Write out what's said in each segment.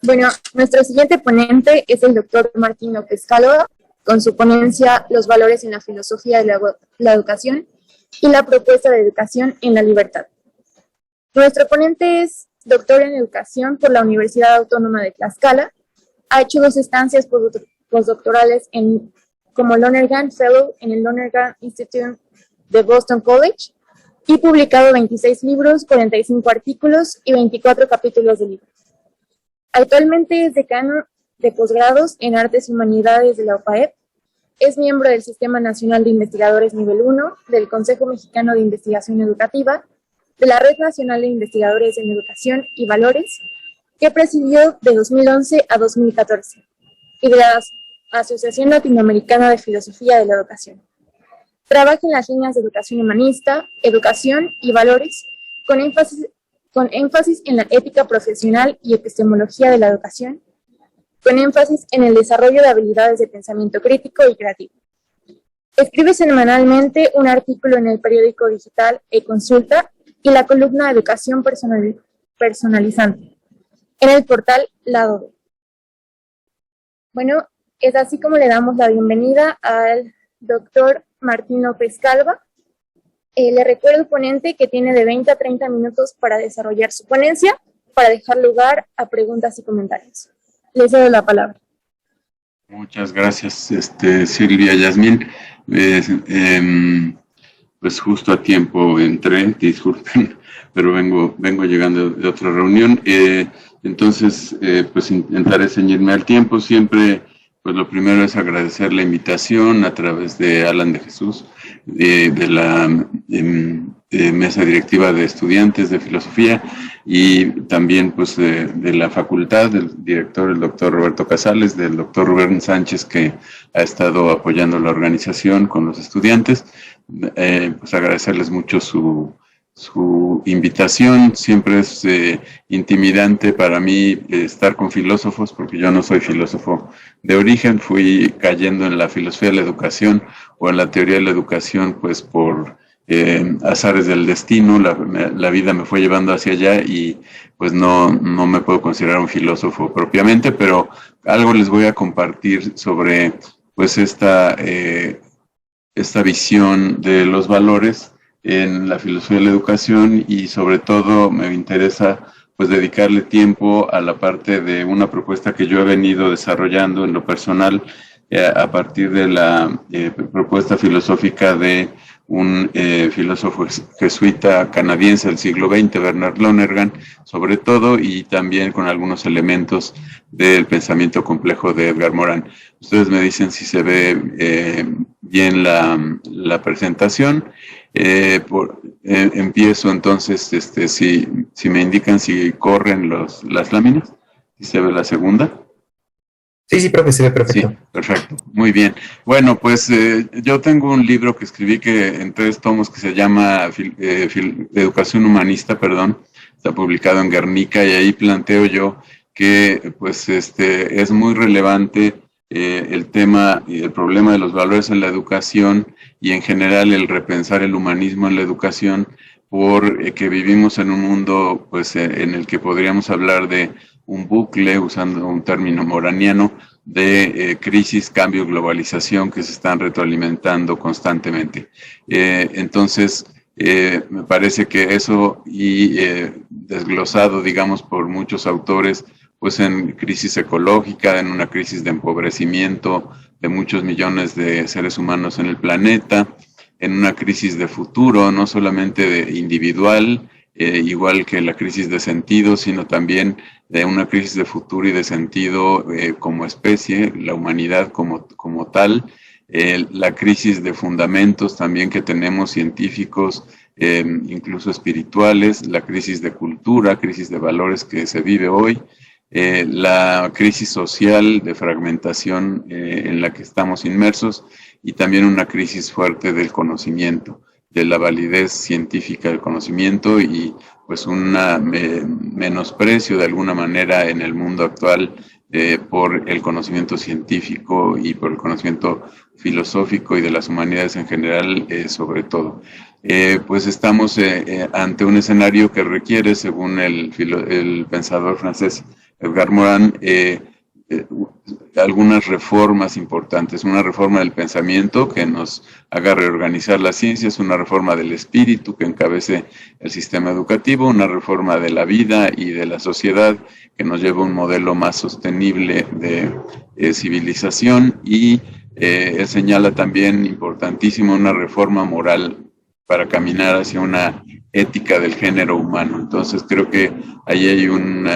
Bueno, nuestro siguiente ponente es el doctor Martín López Cálava, con su ponencia Los valores en la filosofía de la educación y la propuesta de educación en la libertad. Nuestro ponente es doctor en educación por la Universidad Autónoma de Tlaxcala. Ha hecho 2 estancias postdoctorales como Lonergan Fellow en el Lonergan Institute de Boston College y publicado 26 libros, 45 artículos y 24 capítulos de libros. Actualmente es decano de posgrados en Artes y Humanidades de la UPAEP. Es miembro del Sistema Nacional de Investigadores Nivel 1, del Consejo Mexicano de Investigación Educativa, de la Red Nacional de Investigadores en Educación y Valores, que presidió de 2011 a 2014, y de la Asociación Latinoamericana de Filosofía de la Educación. Trabaja en las líneas de educación humanista, educación y valores, con énfasis en la ética profesional y epistemología de la educación, con énfasis en el desarrollo de habilidades de pensamiento crítico y creativo. Escribe semanalmente un artículo en el periódico digital E-Consulta y la columna Educación Personalizante en el portal Lado B. Bueno, es así como le damos la bienvenida al doctor Martín López Cálava. Le recuerdo al ponente que tiene de 20 a 30 minutos para desarrollar su ponencia, para dejar lugar a preguntas y comentarios. Les cedo la palabra. Muchas gracias, Silvia Yasmín. Pues justo a tiempo entré, disculpen, pero vengo llegando de otra reunión. Entonces, pues intentaré ceñirme al tiempo. Siempre, pues lo primero es agradecer la invitación a través de Alan de Jesús, de la mesa directiva de estudiantes de filosofía, y también pues de la facultad, del director, el doctor Roberto Casales, del doctor Rubén Sánchez, que ha estado apoyando la organización con los estudiantes. Pues agradecerles mucho su invitación. Siempre es intimidante para mí estar con filósofos, porque yo no soy filósofo de origen. Fui cayendo en la filosofía de la educación o en la teoría de la educación pues por azares del destino. La vida me fue llevando hacia allá y pues no me puedo considerar un filósofo propiamente, pero algo les voy a compartir sobre pues esta visión de los valores en la filosofía de la educación, y sobre todo me interesa pues dedicarle tiempo a la parte de una propuesta que yo he venido desarrollando en lo personal a partir de la propuesta filosófica de un filósofo jesuita canadiense del siglo XX, Bernard Lonergan, sobre todo, y también con algunos elementos del pensamiento complejo de Edgar Morin. Ustedes me dicen si se ve bien la presentación. Empiezo entonces, si me indican si corren las láminas, si se ve la segunda. Sí, profe, se ve perfecto. Sí, perfecto, muy bien. Bueno, pues yo tengo un libro que escribí en 3 tomos que se llama Educación Humanista, está publicado en Guernica, y ahí planteo yo que pues es muy relevante el tema y el problema de los valores en la educación, y en general el repensar el humanismo en la educación, porque vivimos en un mundo pues en el que podríamos hablar de un bucle, usando un término moraniano, de crisis, cambio, globalización, que se están retroalimentando constantemente. Entonces, me parece que eso, y desglosado, digamos, por muchos autores, pues en crisis ecológica, en una crisis de empobrecimiento de muchos millones de seres humanos en el planeta, en una crisis de futuro, no solamente de individual, igual que la crisis de sentido, sino también de una crisis de futuro y de sentido como especie, la humanidad como tal, la crisis de fundamentos también que tenemos científicos, incluso espirituales, la crisis de cultura, crisis de valores que se vive hoy, la crisis social de fragmentación en la que estamos inmersos, y también una crisis fuerte del conocimiento, de la validez científica del conocimiento, y pues un menosprecio de alguna manera en el mundo actual por el conocimiento científico y por el conocimiento filosófico y de las humanidades en general, sobre todo. Pues estamos ante un escenario que requiere, según el pensador francés Edgar Morin, algunas reformas importantes, una reforma del pensamiento que nos haga reorganizar las ciencias, una reforma del espíritu que encabece el sistema educativo, una reforma de la vida y de la sociedad que nos lleve a un modelo más sostenible de civilización, y él señala también importantísimo una reforma moral para caminar hacia una ética del género humano. Entonces creo que ahí hay un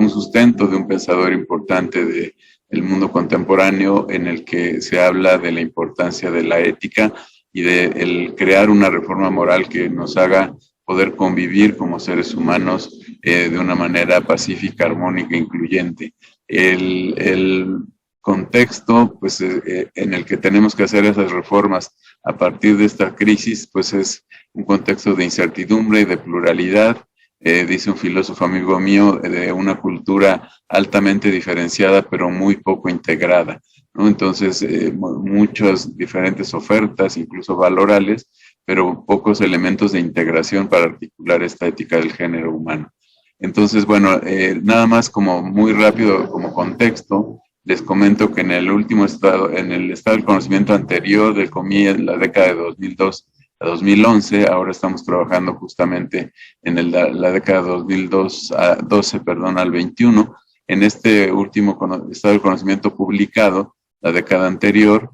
sustento de un pensador importante del mundo contemporáneo en el que se habla de la importancia de la ética y de el crear una reforma moral que nos haga poder convivir como seres humanos de una manera pacífica, armónica e incluyente. El contexto pues, en el que tenemos que hacer esas reformas a partir de esta crisis, pues es un contexto de incertidumbre y de pluralidad, dice un filósofo amigo mío, de una cultura altamente diferenciada pero muy poco integrada, ¿no? Entonces, muchas diferentes ofertas, incluso valorales, pero pocos elementos de integración para articular esta ética del género humano. Entonces, bueno, nada más como muy rápido como contexto, les comento que en el último estado, en el estado del conocimiento anterior del COMI, en la década de 2002 a 2011, ahora estamos trabajando justamente en la década de 2012, al 21. En este último estado del conocimiento publicado, la década anterior,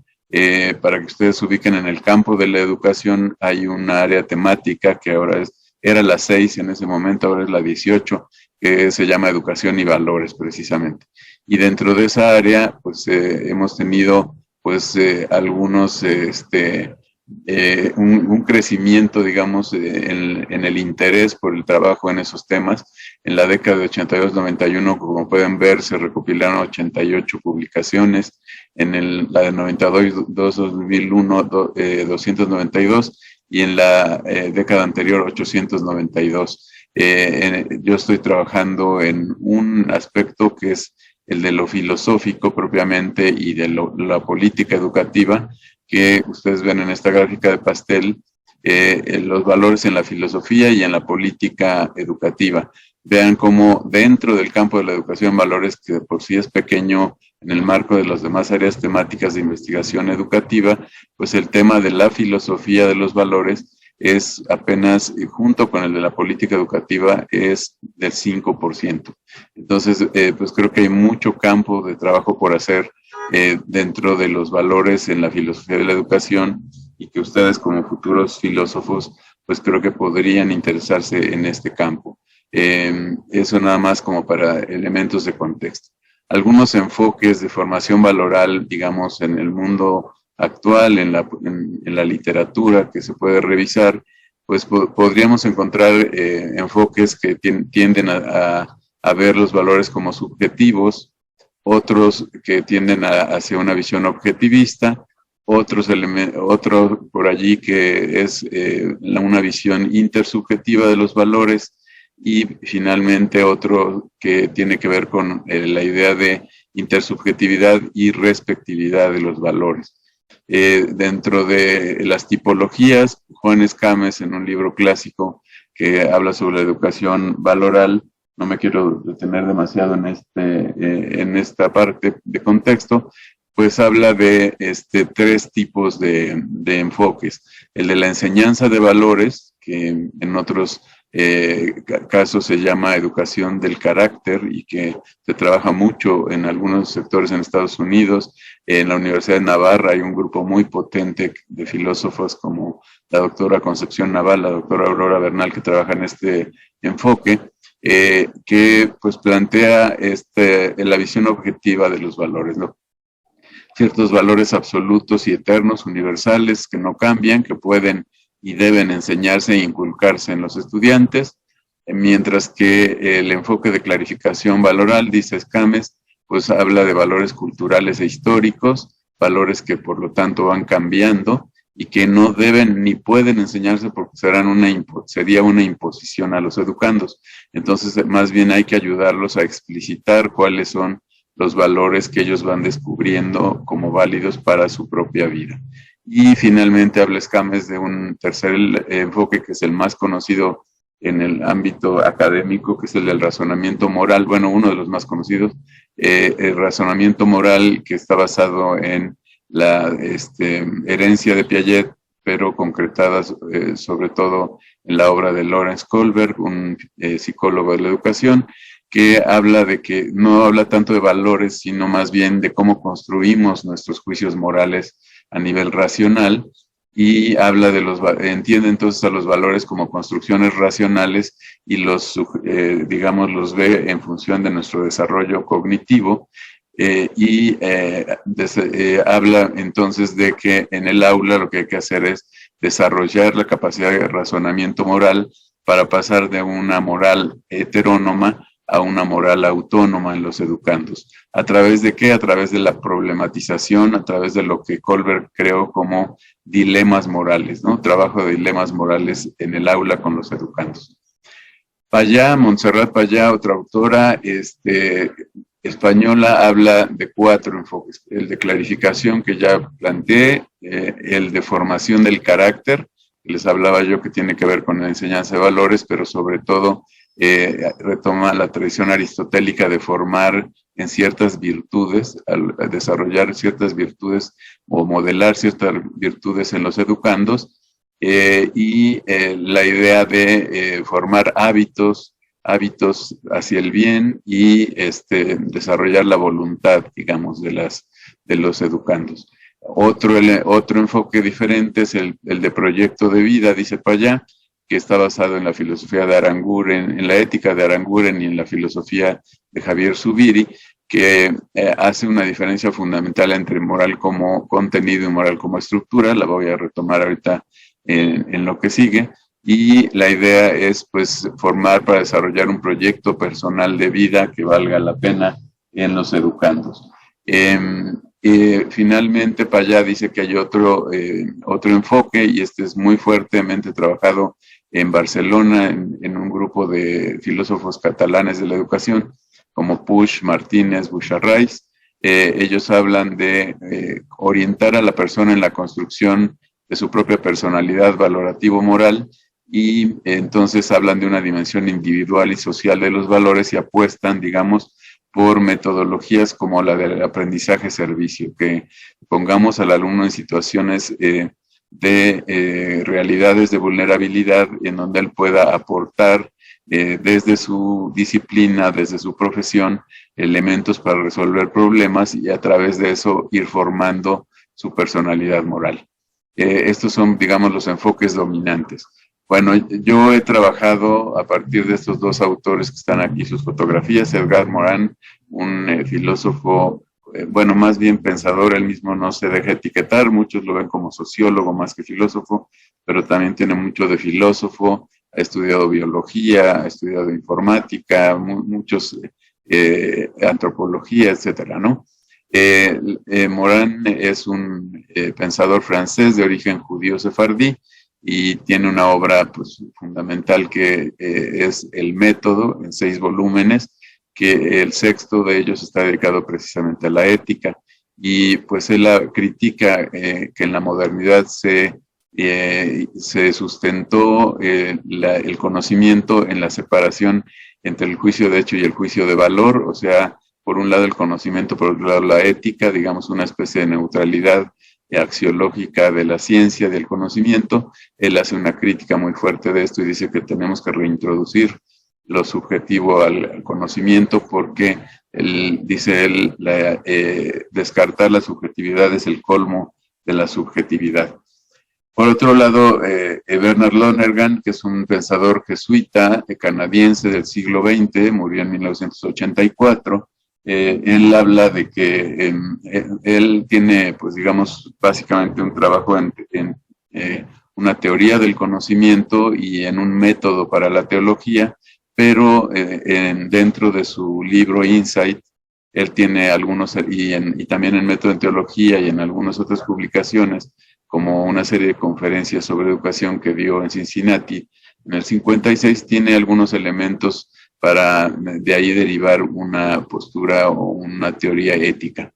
para que ustedes se ubiquen en el campo de la educación, hay una área temática que ahora era la 6 en ese momento, ahora es la 18, que se llama Educación y Valores, precisamente. Y dentro de esa área, pues hemos tenido pues algunos, un crecimiento, digamos, en el interés por el trabajo en esos temas. En la década de 82-91, como pueden ver, se recopilaron 88 publicaciones. En la de 92-2001, 292, y en la década anterior, 892. Yo estoy trabajando en un aspecto que es el de lo filosófico propiamente y de la política educativa, que ustedes ven en esta gráfica de pastel, los valores en la filosofía y en la política educativa. Vean cómo dentro del campo de la educación, valores que de por sí es pequeño en el marco de las demás áreas temáticas de investigación educativa, pues el tema de la filosofía de los valores es apenas, junto con el de la política educativa, es del 5%. Entonces, pues creo que hay mucho campo de trabajo por hacer dentro de los valores en la filosofía de la educación, y que ustedes como futuros filósofos, pues creo que podrían interesarse en este campo. Eso nada más como para elementos de contexto. Algunos enfoques de formación valoral, digamos, en el mundo actual, en la literatura que se puede revisar, pues podríamos encontrar enfoques que tienden a ver los valores como subjetivos, otros que tienden hacia una visión objetivista, otro por allí que es una visión intersubjetiva de los valores, y finalmente otro que tiene que ver con la idea de intersubjetividad y respectividad de los valores. Dentro de las tipologías, Juan Escames, en un libro clásico que habla sobre la educación valoral, no me quiero detener demasiado en esta parte de contexto, pues habla de tres tipos de enfoques. El de la enseñanza de valores, que en otros casos se llama educación del carácter, y que se trabaja mucho en algunos sectores en Estados Unidos. En la Universidad de Navarra hay un grupo muy potente de filósofos como la doctora Concepción Naval, la doctora Aurora Bernal, que trabaja en este enfoque, que pues plantea la visión objetiva de los valores, ¿no? Ciertos valores absolutos y eternos, universales, que no cambian, que pueden y deben enseñarse e inculcarse en los estudiantes, mientras que el enfoque de clarificación valoral, dice Escames, pues habla de valores culturales e históricos, valores que por lo tanto van cambiando y que no deben ni pueden enseñarse porque sería una imposición a los educandos. Entonces, más bien hay que ayudarlos a explicitar cuáles son los valores que ellos van descubriendo como válidos para su propia vida. Y finalmente habla Escames de un tercer enfoque que es el más conocido en el ámbito académico, que es el del razonamiento moral, bueno, uno de los más conocidos, el razonamiento moral que está basado en la herencia de Piaget, pero concretada sobre todo en la obra de Lawrence Kohlberg, un psicólogo de la educación, que habla de que no habla tanto de valores, sino más bien de cómo construimos nuestros juicios morales a nivel racional, y habla de entiende entonces a los valores como construcciones racionales y digamos, los ve en función de nuestro desarrollo cognitivo, habla entonces de que en el aula lo que hay que hacer es desarrollar la capacidad de razonamiento moral para pasar de una moral heterónoma a una moral autónoma en los educandos. ¿A través de qué? A través de la problematización, a través de lo que Kohlberg creó como dilemas morales, ¿no? Trabajo de dilemas morales en el aula con los educandos. Payá, Montserrat Payá, otra autora española, habla de 4 enfoques. El de clarificación, que ya planteé, el de formación del carácter, que les hablaba yo, que tiene que ver con la enseñanza de valores, pero sobre todo retoma la tradición aristotélica de formar en ciertas virtudes, al desarrollar ciertas virtudes o modelar ciertas virtudes en los educandos, y la idea de formar hábitos hacia el bien y desarrollar la voluntad, digamos, de los educandos. Otro enfoque diferente es el de proyecto de vida, dice Payá, que está basado en la filosofía de Aranguren, en la ética de Aranguren y en la filosofía de Javier Zubiri, que hace una diferencia fundamental entre moral como contenido y moral como estructura. La voy a retomar ahorita en lo que sigue. Y la idea es, pues, formar para desarrollar un proyecto personal de vida que valga la pena en los educandos. Finalmente, Payá dice que hay otro enfoque, y este es muy fuertemente trabajado en Barcelona, en un grupo de filósofos catalanes de la educación, como Puig, Martínez, Bucharrais. Ellos hablan de orientar a la persona en la construcción de su propia personalidad valorativo-moral, y entonces hablan de una dimensión individual y social de los valores y apuestan, digamos, por metodologías como la del aprendizaje-servicio, que pongamos al alumno en situaciones de realidades de vulnerabilidad en donde él pueda aportar desde su disciplina, desde su profesión, elementos para resolver problemas, y a través de eso ir formando su personalidad moral. Estos son, digamos, los enfoques dominantes. Bueno, yo he trabajado a partir de estos 2 autores que están aquí, sus fotografías. Edgar Morin, un filósofo, bueno, más bien pensador, él mismo no se deja etiquetar, muchos lo ven como sociólogo más que filósofo, pero también tiene mucho de filósofo, ha estudiado biología, ha estudiado informática, muchos antropología, etcétera, ¿no? Morin es un pensador francés de origen judío sefardí, y tiene una obra, pues, fundamental que es El Método, en 6 volúmenes, que el 6º de ellos está dedicado precisamente a la ética, y pues él critica que en la modernidad se sustentó el conocimiento en la separación entre el juicio de hecho y el juicio de valor, o sea, por un lado el conocimiento, por otro lado la ética, digamos una especie de neutralidad axiológica de la ciencia, del conocimiento. Él hace una crítica muy fuerte de esto y dice que tenemos que reintroducir lo subjetivo al conocimiento, porque descartar la subjetividad es el colmo de la subjetividad. Por otro lado, Bernard Lonergan, que es un pensador jesuita canadiense del siglo XX, murió en 1984, él habla de que él tiene, pues digamos, básicamente un trabajo en una teoría del conocimiento y en un método para la teología, pero dentro de su libro Insight, él tiene algunos, y también en método en teología y en algunas otras publicaciones, como una serie de conferencias sobre educación que dio en Cincinnati en el 56, tiene algunos elementos para de ahí derivar una postura o una teoría ética.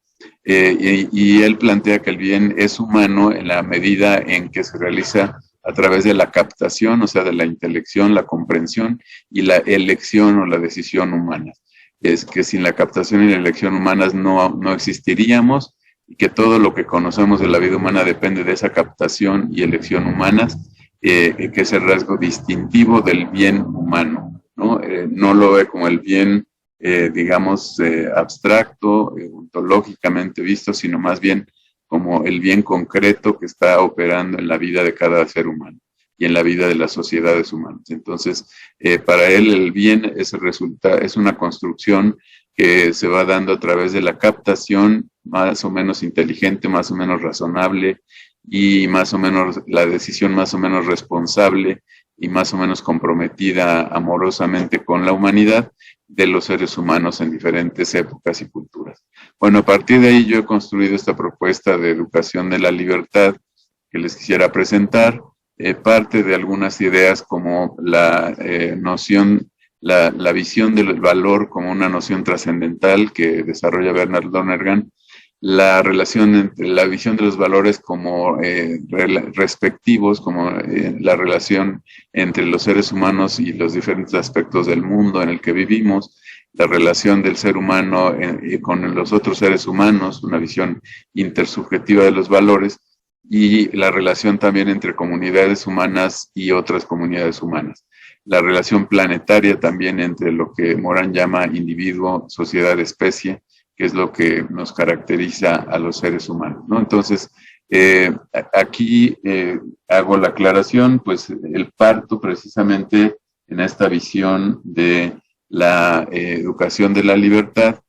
Y él plantea que el bien es humano en la medida en que se realiza a través de la captación, o sea, de la intelección, la comprensión y la elección o la decisión humana. Es que sin la captación y la elección humanas no existiríamos, y que todo lo que conocemos de la vida humana depende de esa captación y elección humanas, que es el rasgo distintivo del bien humano, ¿no? No lo ve como el bien, digamos, abstracto, ontológicamente visto, sino más bien como el bien concreto que está operando en la vida de cada ser humano y en la vida de las sociedades humanas. Entonces, para él el bien es una construcción que se va dando a través de la captación más o menos inteligente, más o menos razonable, y más o menos la decisión más o menos responsable y más o menos comprometida amorosamente con la humanidad de los seres humanos en diferentes épocas y culturas. Bueno, a partir de ahí yo he construido esta propuesta de educación de la libertad que les quisiera presentar. Parte de algunas ideas como la noción, la visión del valor como una noción trascendental que desarrolla Bernard Lonergan, la relación entre la visión de los valores como respectivos, como la relación entre los seres humanos y los diferentes aspectos del mundo en el que vivimos, la relación del ser humano con los otros seres humanos, una visión intersubjetiva de los valores, y la relación también entre comunidades humanas y otras comunidades humanas. La relación planetaria también entre lo que Moran llama individuo, sociedad, especie, que es lo que nos caracteriza a los seres humanos, ¿no? Entonces, aquí hago la aclaración, pues el parto precisamente en esta visión de la educación de la libertad,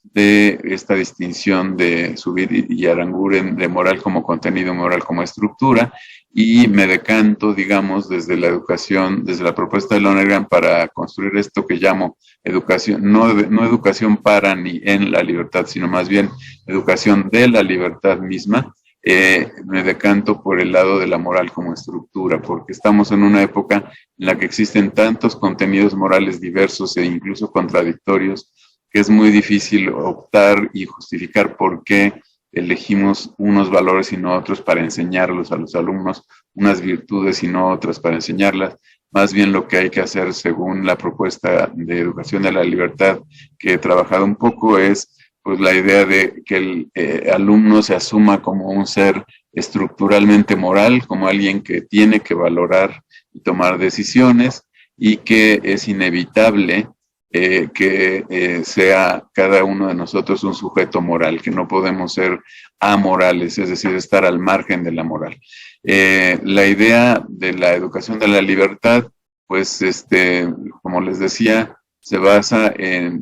de esta distinción de Zubir y Aranguren de moral como contenido, moral como estructura, y me decanto, digamos, desde la educación, desde la propuesta de Lonergan para construir esto que llamo educación, no educación para ni en la libertad, sino más bien educación de la libertad misma. Me decanto por el lado de la moral como estructura, porque estamos en una época en la que existen tantos contenidos morales diversos e incluso contradictorios, que es muy difícil optar y justificar por qué elegimos unos valores y no otros para enseñarlos a los alumnos, unas virtudes y no otras para enseñarlas. Más bien lo que hay que hacer según la propuesta de educación de la libertad que he trabajado un poco es pues la idea de que el alumno se asuma como un ser estructuralmente moral, como alguien que tiene que valorar y tomar decisiones, y que es inevitable que sea cada uno de nosotros un sujeto moral, que no podemos ser amorales, es decir, estar al margen de la moral. La idea de la educación de la libertad, pues, como les decía, se basa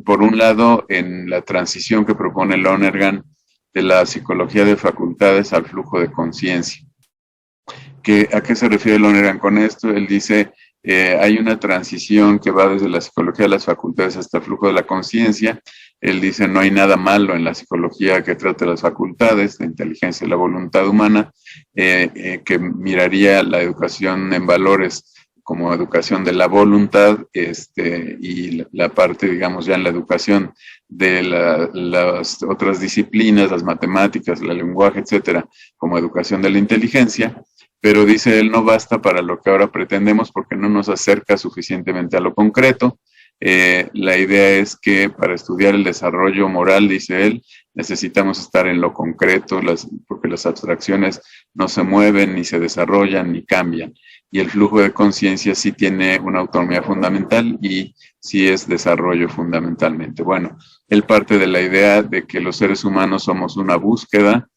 por un lado, en la transición que propone Lonergan de la psicología de facultades al flujo de conciencia. ¿A qué se refiere Lonergan con esto? Él dice, hay una transición que va desde la psicología de las facultades hasta el flujo de la conciencia. Él dice, no hay nada malo en la psicología que trate las facultades, la inteligencia y la voluntad humana, que miraría la educación en valores como educación de la voluntad, y la parte, digamos, ya en la educación de las otras disciplinas, las matemáticas, el lenguaje, etcétera, como educación de la inteligencia. Pero dice él, no basta para lo que ahora pretendemos porque no nos acerca suficientemente a lo concreto. La idea es que para estudiar el desarrollo moral, dice él, necesitamos estar en lo concreto, porque las abstracciones no se mueven, ni se desarrollan, ni cambian. Y el flujo de conciencia sí tiene una autonomía fundamental y sí es desarrollo fundamentalmente. Bueno, él parte de la idea de que los seres humanos somos una búsqueda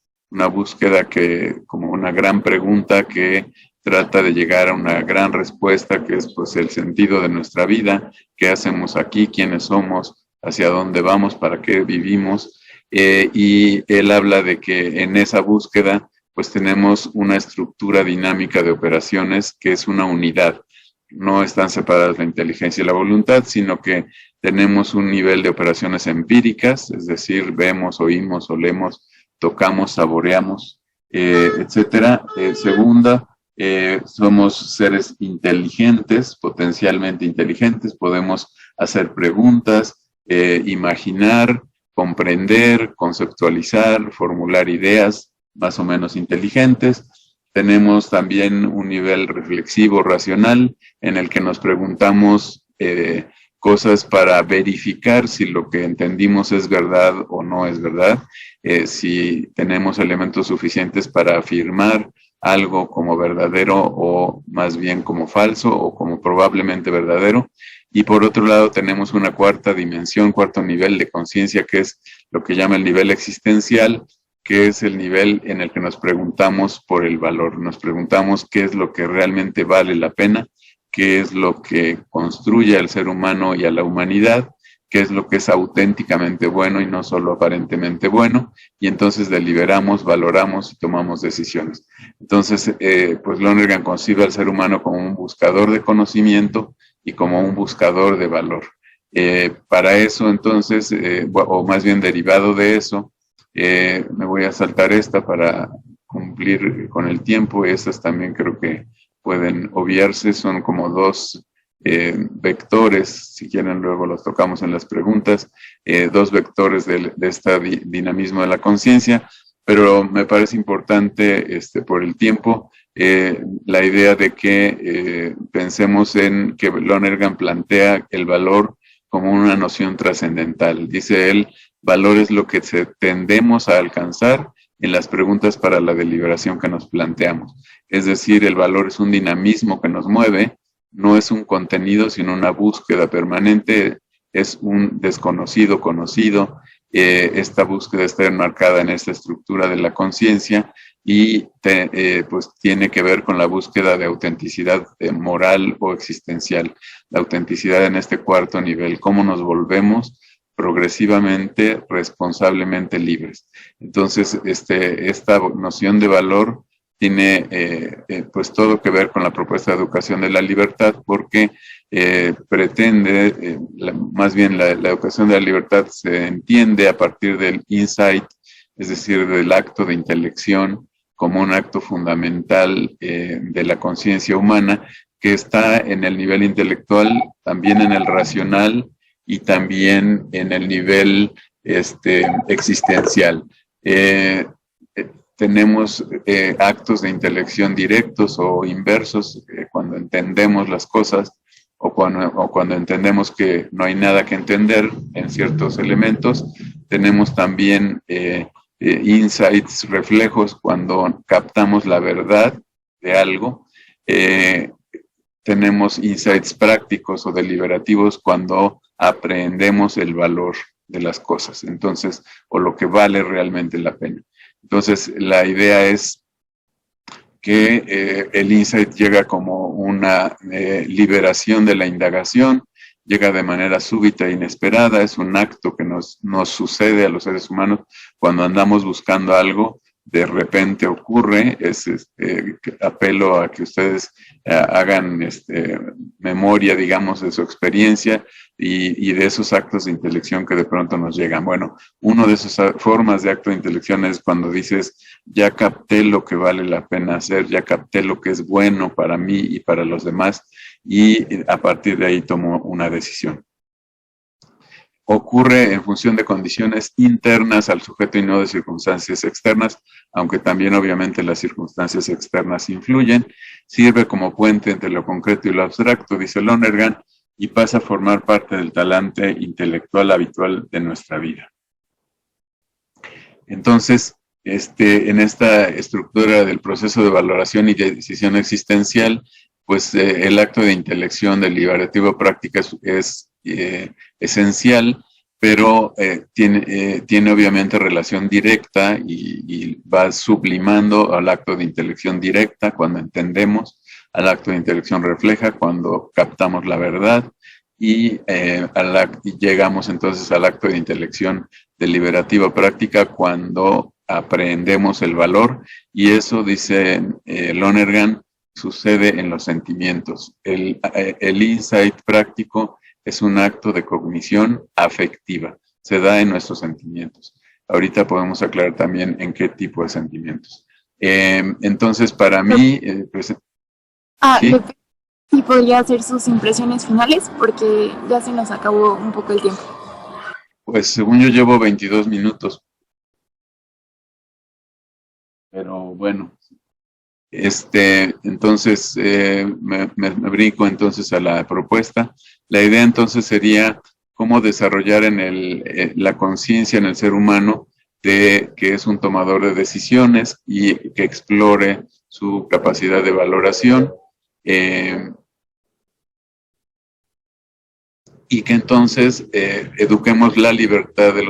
que, como una gran pregunta que trata de llegar a una gran respuesta, que es pues el sentido de nuestra vida, qué hacemos aquí, quiénes somos, hacia dónde vamos, para qué vivimos. Y él habla de que en esa búsqueda pues tenemos una estructura dinámica de operaciones que es una unidad. No están separadas la inteligencia y la voluntad, sino que tenemos un nivel de operaciones empíricas, es decir, vemos, oímos, olemos, tocamos, saboreamos, etcétera. Segunda, somos seres inteligentes, potencialmente inteligentes, podemos hacer preguntas, imaginar, comprender, conceptualizar, formular ideas más o menos inteligentes. tenemos también un nivel reflexivo, racional, en el que nos preguntamos cosas para verificar si lo que entendimos es verdad o no es verdad, si tenemos elementos suficientes para afirmar algo como verdadero o más bien como falso o como probablemente verdadero. Y por otro lado tenemos una cuarta dimensión, cuarto nivel de conciencia, que es lo que llama el nivel existencial, que es el nivel en el que nos preguntamos por el valor, nos preguntamos qué es lo que realmente vale la pena, qué es lo que construye al ser humano y a la humanidad, qué es lo que es auténticamente bueno y no solo aparentemente bueno, y entonces deliberamos, valoramos y tomamos decisiones. Entonces, pues Lonergan concibe al ser humano como un buscador de conocimiento y como un buscador de valor. Para eso, entonces, o más bien derivado de eso, me voy a saltar esta para cumplir con el tiempo. Estas también creo que pueden obviarse, son como dos vectores, si quieren luego los tocamos en las preguntas, dos vectores de este dinamismo de la conciencia, pero me parece importante por el tiempo la idea de que pensemos en que Lonergan plantea el valor como una noción trascendental. Dice él, valor es lo que tendemos a alcanzar en las preguntas para la deliberación que nos planteamos. Es decir, el valor es un dinamismo que nos mueve, no es un contenido, sino una búsqueda permanente, es un desconocido conocido. Esta búsqueda está enmarcada en esta estructura de la conciencia y pues tiene que ver con la búsqueda de autenticidad moral o existencial. La autenticidad en este cuarto nivel, cómo nos volvemos progresivamente, responsablemente libres. Entonces, esta noción de valor tiene pues todo que ver con la propuesta de educación de la libertad, porque pretende, más bien la educación de la libertad se entiende a partir del insight, es decir, del acto de intelección, como un acto fundamental de la conciencia humana, que está en el nivel intelectual, también en el racional y también en el nivel existencial. Tenemos actos de intelección directos o inversos cuando entendemos las cosas o cuando entendemos que no hay nada que entender en ciertos elementos. Tenemos también insights, reflejos, cuando captamos la verdad de algo. Tenemos insights prácticos o deliberativos cuando aprendemos el valor de las cosas, entonces, o lo que vale realmente la pena. Entonces, la idea es que el insight llega como una liberación de la indagación, llega de manera súbita e inesperada, es un acto que nos sucede a los seres humanos cuando andamos buscando algo, de repente ocurre. Apelo a que ustedes hagan memoria, digamos, de su experiencia y de esos actos de intelección que de pronto nos llegan. Bueno, una de esas formas de acto de intelección es cuando dices, ya capté lo que vale la pena hacer, ya capté lo que es bueno para mí y para los demás, y a partir de ahí tomo una decisión. Ocurre en función de condiciones internas al sujeto y no de circunstancias externas, aunque también obviamente las circunstancias externas influyen. Sirve como puente entre lo concreto y lo abstracto, dice Lonergan, y pasa a formar parte del talante intelectual habitual de nuestra vida. Entonces, en esta estructura del proceso de valoración y de decisión existencial, pues el acto de intelección deliberativo práctica es esencial, pero tiene obviamente relación directa y va sublimando al acto de intelección directa cuando entendemos, al acto de intelección refleja cuando captamos la verdad y llegamos entonces al acto de intelección deliberativa práctica cuando aprendemos el valor, y eso, dice Lonergan, sucede en los sentimientos. El insight práctico es un acto de cognición afectiva, se da en nuestros sentimientos. Ahorita podemos aclarar también en qué tipo de sentimientos. Entonces, para mí... pues, ¿sí? Sí, podría hacer sus impresiones finales porque ya se nos acabó un poco el tiempo. Pues según yo llevo 22 minutos. Pero bueno, Entonces, me brinco entonces a la propuesta. La idea entonces sería cómo desarrollar la conciencia en el ser humano de que es un tomador de decisiones y que explore su capacidad de valoración, y que entonces eduquemos la libertad de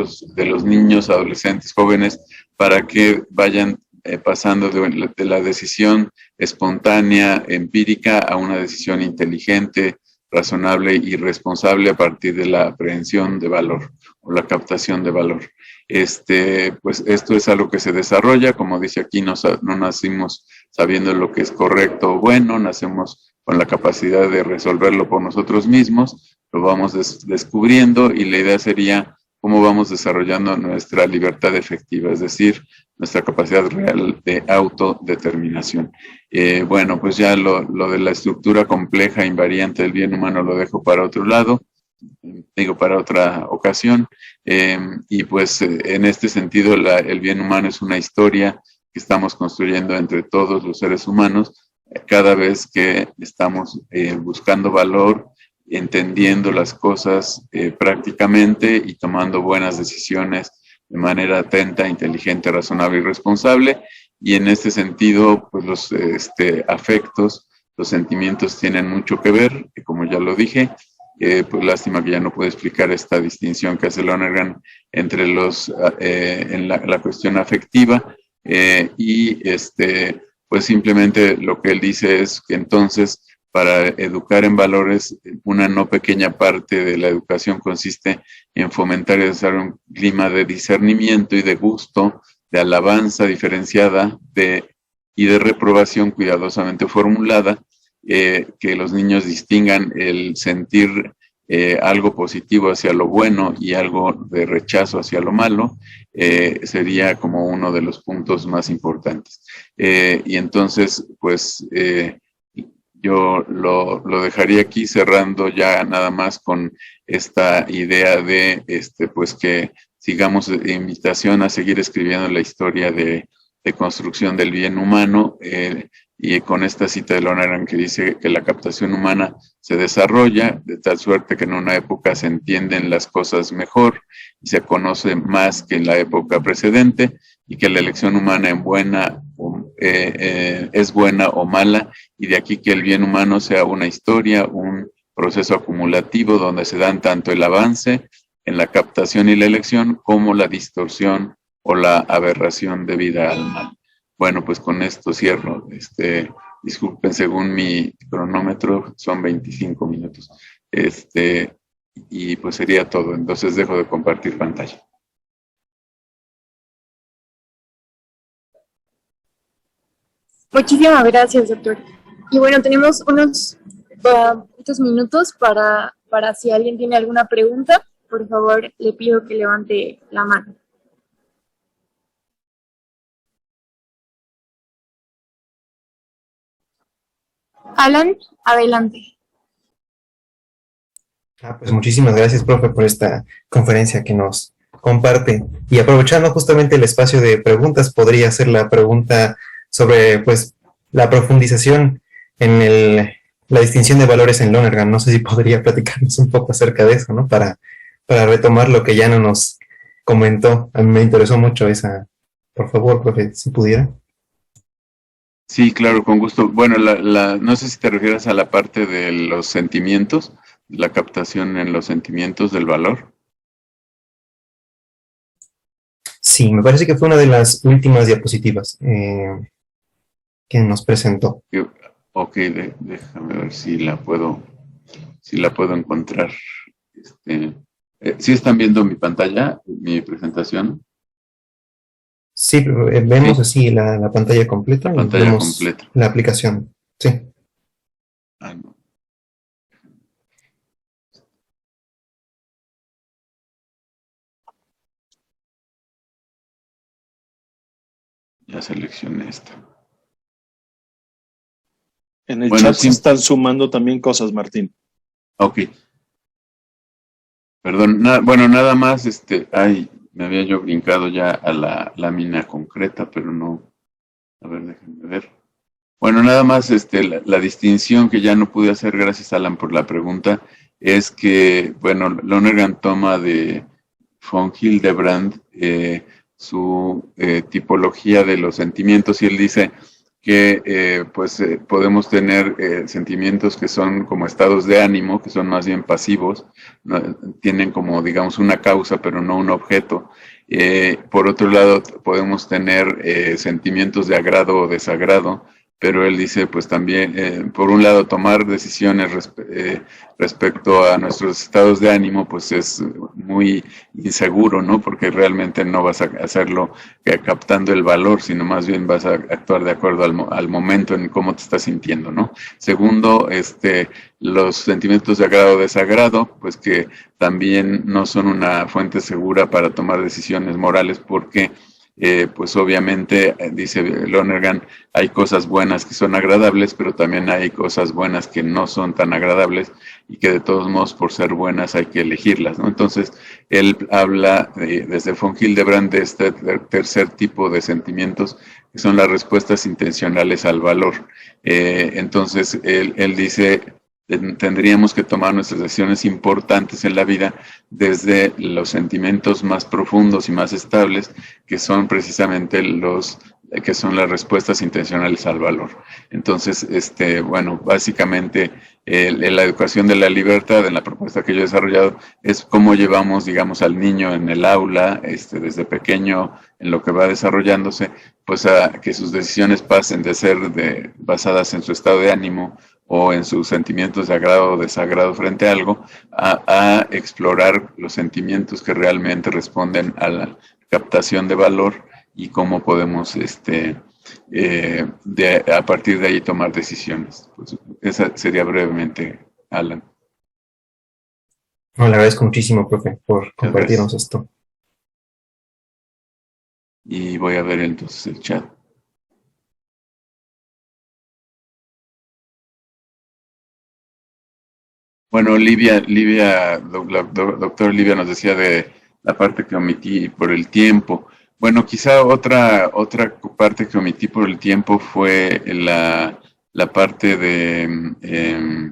los niños, adolescentes, jóvenes, para que vayan pasando de la decisión espontánea, empírica, a una decisión inteligente, razonable y responsable a partir de la aprehensión de valor o la captación de valor. Pues esto es algo que se desarrolla, como dice aquí, no nacimos sabiendo lo que es correcto o bueno, nacemos con la capacidad de resolverlo por nosotros mismos, lo vamos descubriendo, y la idea sería cómo vamos desarrollando nuestra libertad efectiva, es decir, nuestra capacidad real de autodeterminación. Bueno, pues ya lo de la estructura compleja e invariante del bien humano lo dejo para otro lado, para otra ocasión, y pues en este sentido el bien humano es una historia que estamos construyendo entre todos los seres humanos cada vez que estamos buscando valor, entendiendo las cosas prácticamente y tomando buenas decisiones de manera atenta, inteligente, razonable y responsable. Y en este sentido, pues los afectos, los sentimientos tienen mucho que ver, como ya lo dije. Pues lástima que ya no puedo explicar esta distinción que hace Lonergan entre en la cuestión afectiva, y pues simplemente lo que él dice es que entonces para educar en valores, una no pequeña parte de la educación consiste en fomentar y desarrollar un clima de discernimiento y de gusto, de alabanza diferenciada y de reprobación cuidadosamente formulada, que los niños distingan el sentir algo positivo hacia lo bueno y algo de rechazo hacia lo malo, sería como uno de los puntos más importantes. Y entonces, pues, yo lo dejaría aquí, cerrando ya nada más con esta idea de, pues, que sigamos invitación a seguir escribiendo la historia de construcción del bien humano, y con esta cita de Lonergan que dice que la captación humana se desarrolla de tal suerte que en una época se entienden las cosas mejor y se conoce más que en la época precedente, y que la elección humana es buena o mala, y de aquí que el bien humano sea una historia, un proceso acumulativo donde se dan tanto el avance en la captación y la elección como la distorsión o la aberración debida al mal. Bueno, pues con esto cierro. Disculpen, según mi cronómetro son 25 minutos. Y pues sería todo. Entonces dejo de compartir pantalla. Muchísimas gracias, doctor. Y bueno, tenemos unos minutos para si alguien tiene alguna pregunta, por favor, le pido que levante la mano. Alan, adelante. Pues muchísimas gracias, profe, por esta conferencia que nos comparte. Y aprovechando justamente el espacio de preguntas, podría hacer la pregunta sobre, pues, la profundización en la distinción de valores en Lonergan. No sé si podría platicarnos un poco acerca de eso, ¿no? Para retomar lo que ya no nos comentó. A mí me interesó mucho esa. Por favor, profe, si pudiera. Sí, claro, con gusto. Bueno, no sé si te refieres a la parte de los sentimientos, la captación en los sentimientos del valor. Sí, me parece que fue una de las últimas diapositivas que nos presentó. Ok, déjame ver si la puedo encontrar. ¿Sí están viendo mi pantalla, mi presentación? Sí, vemos así la pantalla completa. La pantalla vemos completa. La aplicación, sí. No. Ya seleccioné esta. En el chat se están sumando también cosas, Martín. Ok. Perdón, nada más, me había yo brincado ya a la lámina concreta, pero no. A ver, déjenme ver. Bueno, nada más la distinción que ya no pude hacer, gracias Alan por la pregunta, es que, bueno, Lonergan toma de von Hildebrand su tipología de los sentimientos y él dice que podemos tener sentimientos que son como estados de ánimo, que son más bien pasivos, ¿no? Tienen como, digamos, una causa, pero no un objeto. Por otro lado, podemos tener sentimientos de agrado o desagrado, pero él dice, pues también, por un lado, tomar decisiones respecto a nuestros estados de ánimo, pues es muy inseguro, ¿no? Porque realmente no vas a hacerlo captando el valor, sino más bien vas a actuar de acuerdo al momento en cómo te estás sintiendo, ¿no? Segundo, los sentimientos de agrado o desagrado, pues que también no son una fuente segura para tomar decisiones morales porque pues obviamente, dice Lonergan, hay cosas buenas que son agradables, pero también hay cosas buenas que no son tan agradables y que de todos modos por ser buenas hay que elegirlas, ¿no? Entonces, él habla desde von Hildebrand de este tercer tipo de sentimientos que son las respuestas intencionales al valor. Entonces, él dice, tendríamos que tomar nuestras decisiones importantes en la vida desde los sentimientos más profundos y más estables, que son precisamente que son las respuestas intencionales al valor. Entonces, bueno, básicamente la educación de la libertad, en la propuesta que yo he desarrollado, es cómo llevamos, digamos, al niño en el aula, desde pequeño, en lo que va desarrollándose, pues a que sus decisiones pasen de ser basadas en su estado de ánimo o en sus sentimientos de agrado o desagrado frente a algo, a explorar los sentimientos que realmente responden a la captación de valor y cómo podemos a partir de ahí tomar decisiones. Pues esa sería brevemente, Alan. No, le agradezco muchísimo, profe, por compartirnos esto. Y voy a ver entonces el chat. Bueno, doctor Livia nos decía de la parte que omití por el tiempo. Bueno, quizá otra parte que omití por el tiempo fue la parte de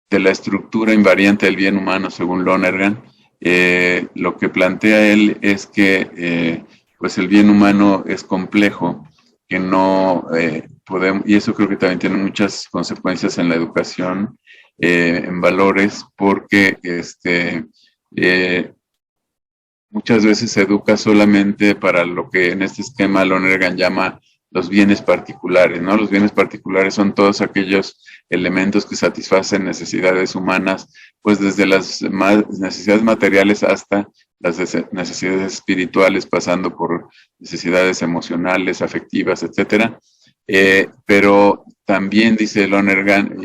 la estructura invariante del bien humano, según Lonergan. Lo que plantea él es que pues el bien humano es complejo, que no podemos, y eso creo que también tiene muchas consecuencias en la educación, en valores, porque muchas veces se educa solamente para lo que en este esquema Lonergan llama los bienes particulares, ¿no? Los bienes particulares son todos aquellos elementos que satisfacen necesidades humanas, pues desde las necesidades materiales hasta las necesidades espirituales, pasando por necesidades emocionales, afectivas, etcétera. Pero también, dice Lonergan,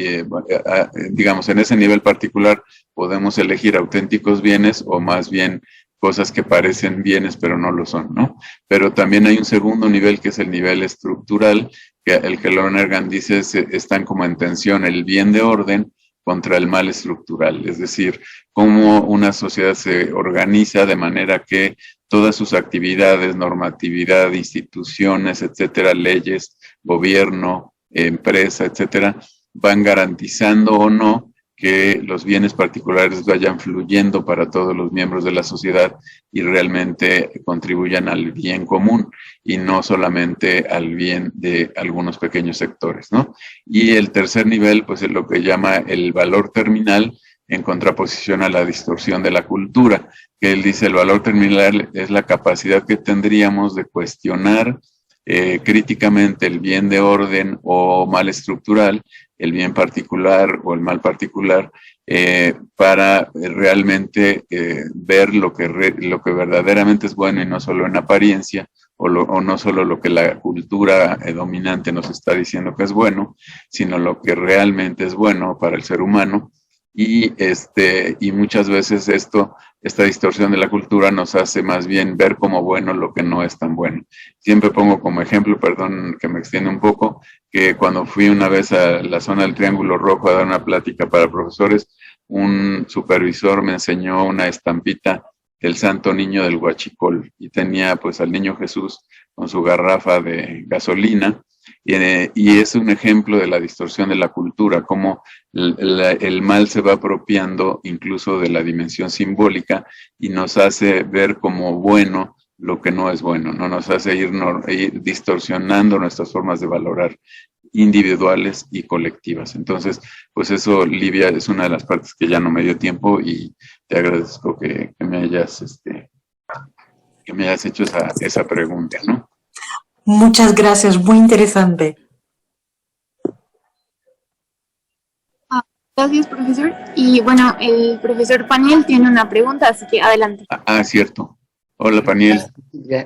digamos, en ese nivel particular podemos elegir auténticos bienes o más bien cosas que parecen bienes pero no lo son, ¿no? Pero también hay un segundo nivel que es el nivel estructural, que el que Lonergan dice están como en tensión el bien de orden contra el mal estructural, es decir, cómo una sociedad se organiza de manera que todas sus actividades, normatividad, instituciones, etcétera, leyes, gobierno, empresa, etcétera, van garantizando o no que los bienes particulares vayan fluyendo para todos los miembros de la sociedad y realmente contribuyan al bien común y no solamente al bien de algunos pequeños sectores, ¿no? Y el tercer nivel, pues es lo que llama el valor terminal, en contraposición a la distorsión de la cultura, que él dice el valor terminal es la capacidad que tendríamos de cuestionar críticamente el bien de orden o mal estructural, el bien particular o el mal particular, para realmente ver lo que verdaderamente es bueno y no solo en apariencia, o no solo lo que la cultura dominante nos está diciendo que es bueno, sino lo que realmente es bueno para el ser humano. Y muchas veces esta distorsión de la cultura nos hace más bien ver como bueno lo que no es tan bueno. Siempre pongo como ejemplo, perdón que me extienda un poco, que cuando fui una vez a la zona del Triángulo Rojo a dar una plática para profesores, un supervisor me enseñó una estampita del Santo Niño del Huachicol y tenía pues al Niño Jesús con su garrafa de gasolina Y es un ejemplo de la distorsión de la cultura, cómo el mal se va apropiando incluso de la dimensión simbólica y nos hace ver como bueno lo que no es bueno, ¿no? Nos hace ir distorsionando nuestras formas de valorar individuales y colectivas. Entonces, pues eso, Livia, es una de las partes que ya no me dio tiempo y te agradezco que me hayas hecho esa pregunta, ¿no? Muchas gracias, muy interesante. Gracias, profesor. Y bueno, el profesor Paniel tiene una pregunta, así que adelante. Cierto. Hola, Paniel.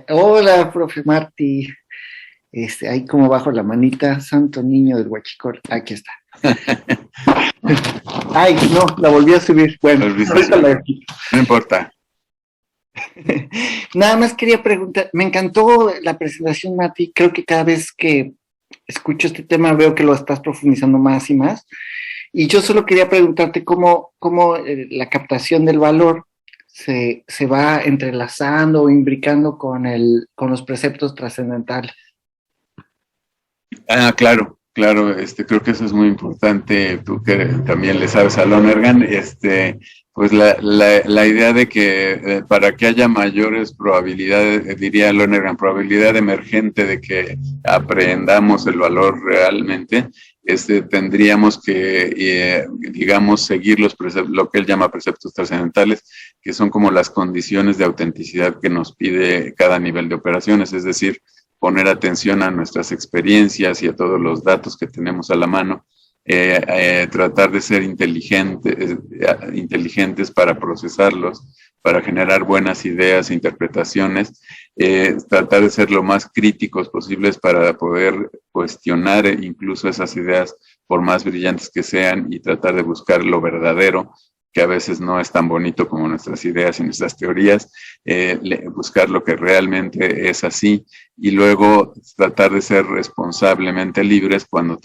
Hola, profe Martí. Ahí como bajo la manita, santo niño del Huachicol. Aquí está. Ay, no, la volví a subir. Bueno, no importa. Nada más quería preguntar, me encantó la presentación, Mati. Creo que cada vez que escucho este tema veo que lo estás profundizando más y más. Y yo solo quería preguntarte cómo la captación del valor se va entrelazando o imbricando con los preceptos trascendentales. Claro, creo que eso es muy importante, tú que también le sabes a Lonergan, pues la idea de que para que haya mayores probabilidades, diría Lonergan, probabilidad emergente de que aprendamos el valor realmente, tendríamos que, digamos, seguir lo que él llama preceptos trascendentales, que son como las condiciones de autenticidad que nos pide cada nivel de operaciones, es decir, poner atención a nuestras experiencias y a todos los datos que tenemos a la mano, tratar de ser inteligentes para procesarlos, para generar buenas ideas e interpretaciones, tratar de ser lo más críticos posibles para poder cuestionar incluso esas ideas por más brillantes que sean y tratar de buscar lo verdadero, que a veces no es tan bonito como nuestras ideas y nuestras teorías, buscar lo que realmente es así y luego tratar de ser responsablemente libres cuando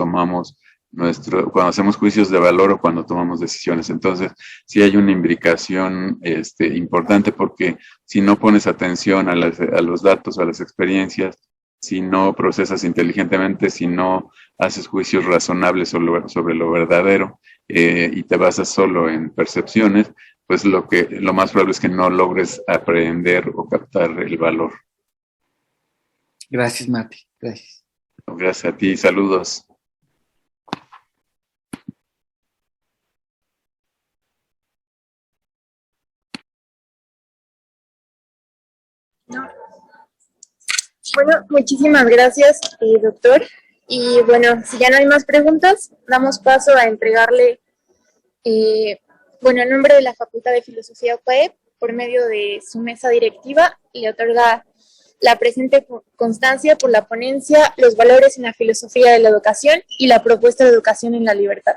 cuando hacemos juicios de valor o cuando tomamos decisiones. Entonces, sí hay una imbricación importante porque si no pones atención a los datos, a las experiencias, si no procesas inteligentemente, si no haces juicios razonables sobre lo verdadero y te basas solo en percepciones, pues lo más probable es que no logres aprender o captar el valor. Gracias, Mati. Gracias. Gracias a ti. Saludos. Bueno, muchísimas gracias, doctor. Y bueno, si ya no hay más preguntas, damos paso a entregarle, en nombre de la Facultad de Filosofía UPAEP, por medio de su mesa directiva, le otorga la presente constancia por la ponencia Los valores en la filosofía de la educación y la propuesta de educación en la libertad.